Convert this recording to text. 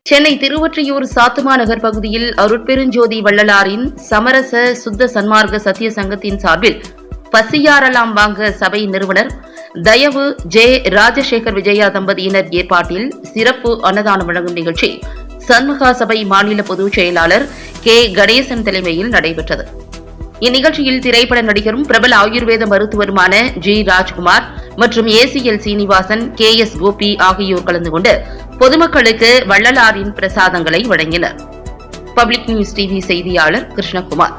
சென்னை திருவொற்றியூர் சாத்துமா நகர் பகுதியில் அருட்பெருஞ்சோதி வள்ளலாரின் சமரச சுத்த சன்மார்க்க சத்திய சங்கத்தின் சார்பில் பசியாரலாம் வாங்க சபை நிறுவனர் தயவு ஜே ராஜசேகர் விஜயா தம்பதியினர் ஏற்பாட்டில் சிறப்பு அன்னதானம் வழங்கும் நிகழ்ச்சி சண்முகா சபை மாநில பொதுச் செயலாளர் கே கணேசன் தலைமையில் நடைபெற்றது. இந்நிகழ்ச்சியில் திரைப்பட நடிகரும் பிரபல ஆயுர்வேத மருத்துவருமான ஜி ராஜ்குமார் மற்றும் ACL Srinivasan, K S Gopi ஆகியோர் கலந்து கொண்டு பொதுமக்களுக்கு வள்ளலாரின் பிரசாதங்களை வழங்கினர். பப்ளிக் நியூஸ் டிவி செய்தியாளர் கிருஷ்ணகுமார்.